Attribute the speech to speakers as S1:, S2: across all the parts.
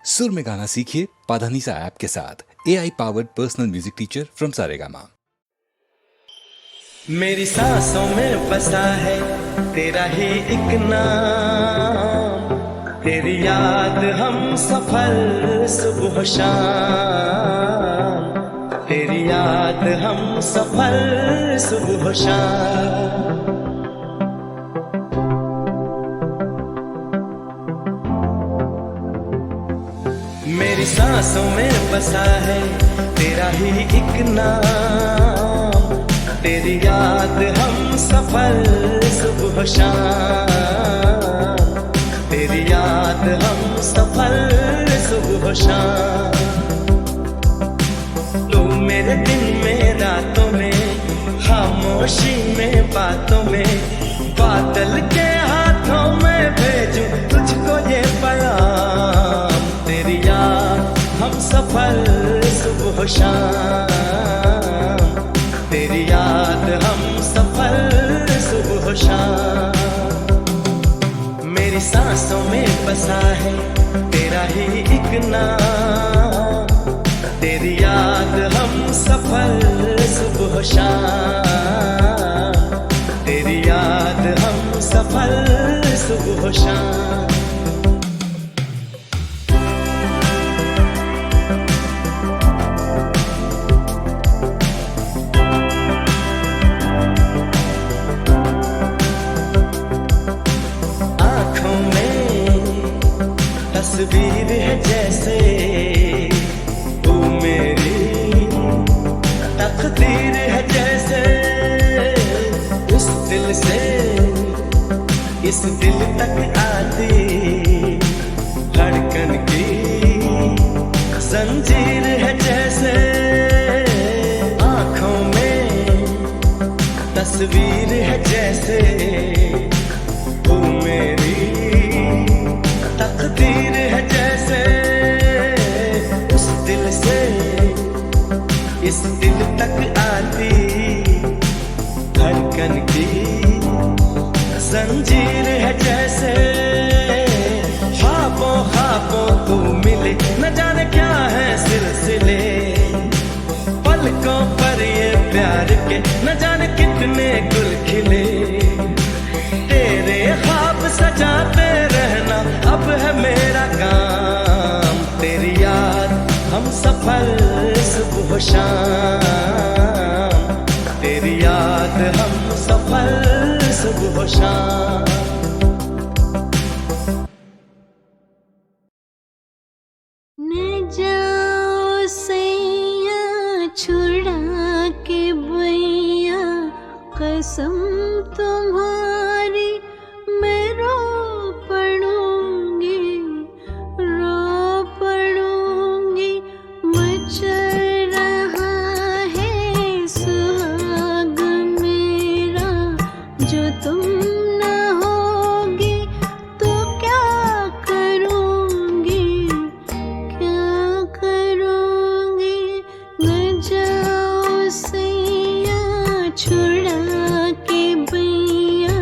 S1: सुर में गाना सीखिए पाधानीसा ऐप के साथ। AI powered personal music teacher from Saregama.
S2: मेरी सांसों में बसा है तेरा ही एक नाम, तेरी याद हम सफल सुबह शाम, तेरी याद हम सफल सुबह शाम। मेरी सांसों में बसा है तेरा ही एक नाम, तेरी याद हम सफल सुबह शाम, तेरी याद हम सफल सुबह शाम। तू मेरे दिन में रातों में, खामोशी में बातों में, बादल के हाथों में भेजूं तुझको ये पैगाम, तेरी याद हम सफल सुबह शाम, तेरी याद हम सफल सुबह शाम। मेरी सांसों में बसा है तेरा ही एक नाम, तेरी याद हम सफल सुबह शाम, तेरी याद हम सफल सुबह शाम। तस्वीर है जैसे तू मेरी, तकदीर है जैसे उस दिल से इस दिल तक आती धड़कन की जंजीर है जैसे। आँखों में तस्वीर है जैसे तू मेरी, तकदीर है जैसे उस दिल से इस दिल तक आती धड़कन की जंजीर है जैसे। ख्वाबों ख्वाबों तू मिले न जाने क्या है सिलसिले, पलकों पर ये प्यार के न जाने कितने गुल खिले, तेरे ख्वाब सजाते रहना अब है मेरा काम, तेरी याद हम सफल सुबह शाम, तेरी याद हम सफल सुबह शाम।
S3: न जाओ सैया छुड़ा के बैया, कसम तुम्हारी मैं रो पड़ूंगी, मचल रहा है सुहाग मेरा, जो तुम न होगी तो क्या करूंगी, न जाओ सैया छुड़ा के बैया,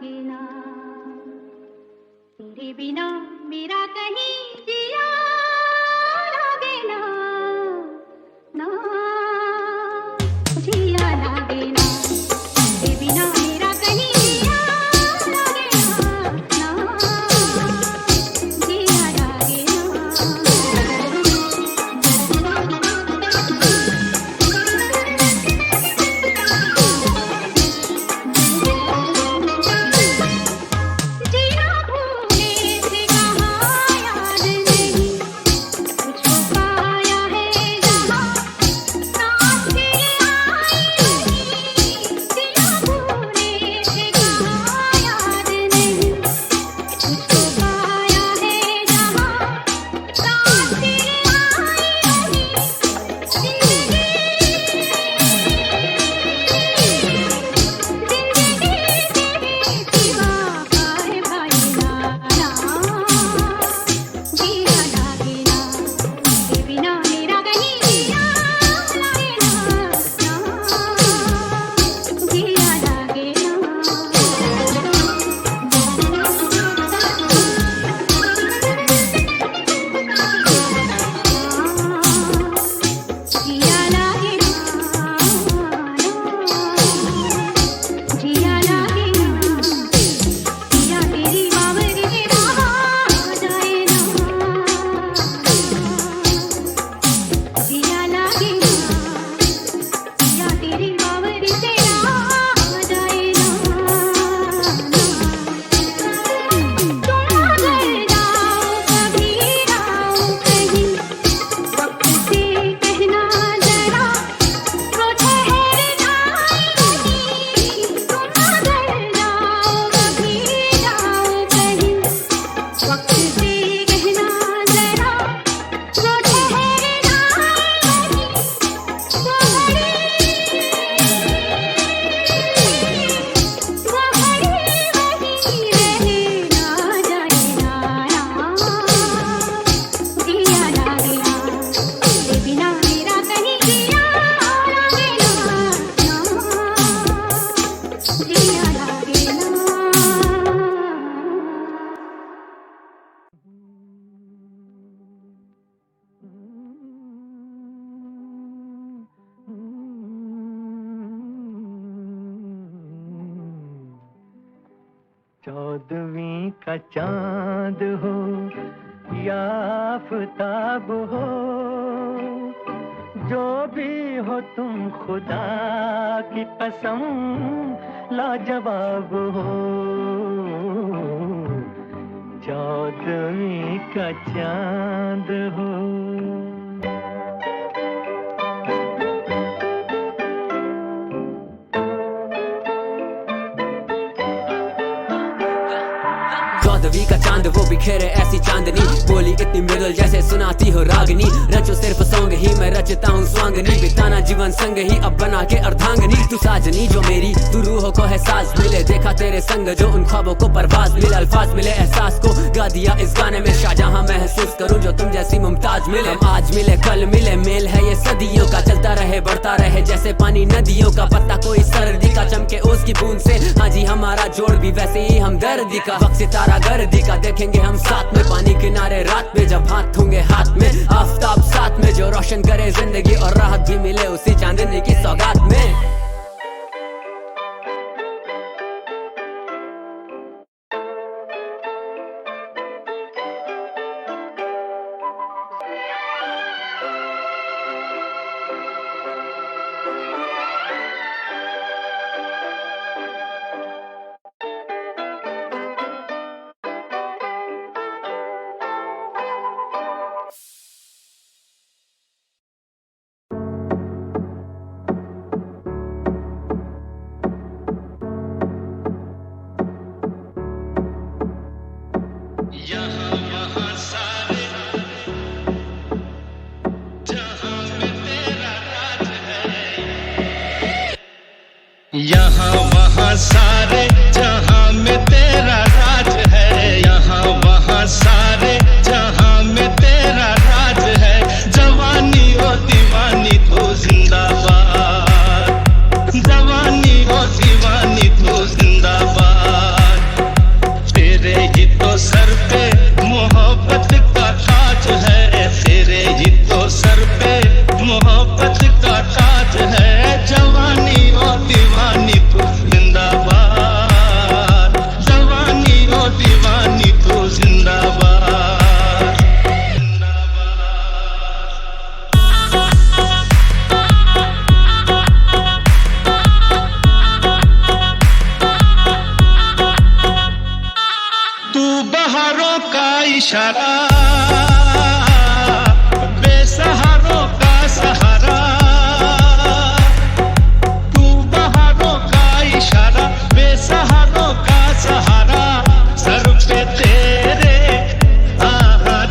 S3: लागे ना, तेरे बिना मेरा कहीं जिया लागे ना, ना जिया लागे ना, तेरे बिना मेरा कहीं जिया लागे ना, ना जिया लागे ना। जीना भूले से कहाँ याद नहीं, तुझको पाया है जहाँ सांस तेरे आई नहीं। जीना भूले से कहाँ याद नहीं, तुझको पाया है जहाँ सांस तेरे आई नहीं।
S2: चौदहवीं का चांद हो या आफताब हो, जो भी हो तुम खुदा की कसम लाजवाब हो। चौदहवीं का चांद हो।
S4: चौदहवीं का चांद वो बिखेरे ऐसी चांदनी, बोली इतनी मृदुल जैसे सुनाती हो रागनी। रचो सिर्फ सॉन्ग ही मैं रचता हूँ स्वांगनी, बिताना जीवन संग ही अब बना के अर्धांगनी। तू साजनी जो मेरी, तू रूहों को है साज मिले, देखा तेरे संग जो उन ख्वाबों को परवाज मिले। अल्फाज मिले एहसास को गा दिया इस गाने में, शाहजहां महसूस करूँ जो तुम जैसी मुमताज मिले। हम आज मिले कल मिले, मेल है ये सदियों का, चलता रहे बढ़ता रहे जैसे पानी नदियों का। पत्ता कोई सर्दी का चमके उसकी बूंद से, हाँ जी हमारा जोड़ भी वैसे ही हमदर्दी का। वक्त सितारा गर्दी का देखेंगे हम साथ में, पानी किनारे रात में जब हाथ होंगे हाथ में। आफताब साथ में जो रोशन करे जिंदगी, और राहत भी मिले उसी चांदनी की सौगात में।
S5: यहाँ वहाँ सारे जहाँ में तेरा राज है, यहाँ वहाँ सारे जहाँ में तेरा राज है। जवानी हो दीवानी तो जिंदाबाद, जवानी हो दीवानी तो जिंदाबाद। बहारों का इशारा, बेसहारों का सहारा। तू बहारों का इशारा, बेसहारों का सहारा। सर पे तेरे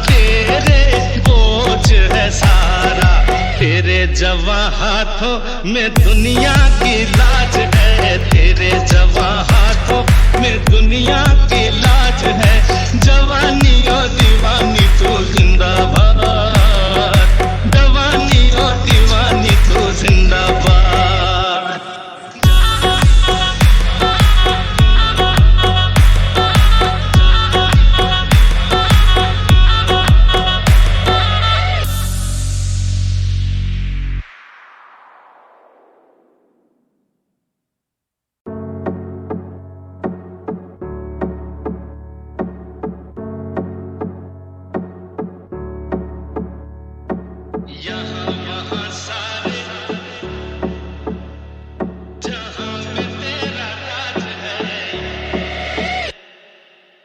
S5: तेरे बोझ है सारा। तेरे जवां हाथों में दुनिया की लाज है, तेरे जवां हाथों में दुनिया की लाज है। जवानी ओ दीवानी तू जिंदाबाद, जवानी ओ दीवानी तू जिंदाबाद।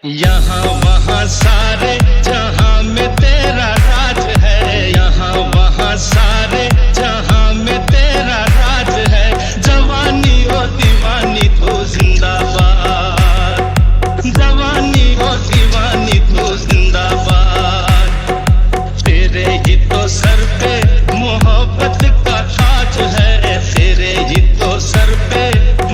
S5: यहाँ वहाँ सारे जहाँ में तेरा राज है। यहाँ वहाँ सारे जहाँ में तेरा राज है। यहाँ वहाँ सारे जहाँ में तेरा राज है। जवानी ओ दीवानी तू जिंदाबाद, जवानी ओ दीवानी तू जिंदाबाद। तेरे ही तो सर पे मोहब्बत का ताज है, तेरे ही तो सर पे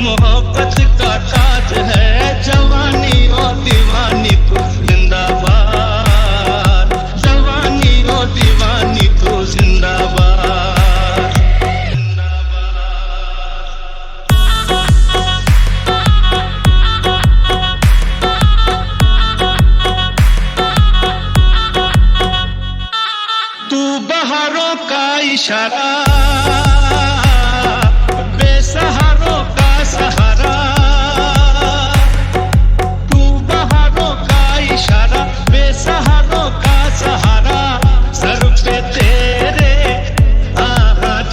S5: मोहब्बत का ताज है। जवानी ओ दीवानी तू जिंदाबाद, जवानी ओ दीवानी तू जिंदाबाद, जिंदाबाद। तू बहारों का इशारा, बेसहारों का सहारा। तू बहारों का इशारा, बेसहारों का सहारा। सर पे तेरे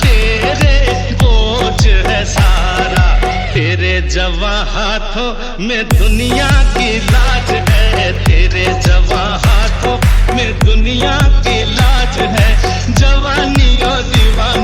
S5: तेरे बोझ है सारा। तेरे जवां हाथों में दुनिया की लाज है, तेरे जवां हाथों में दुनिया की लाज है। जवानी ओ दीवानी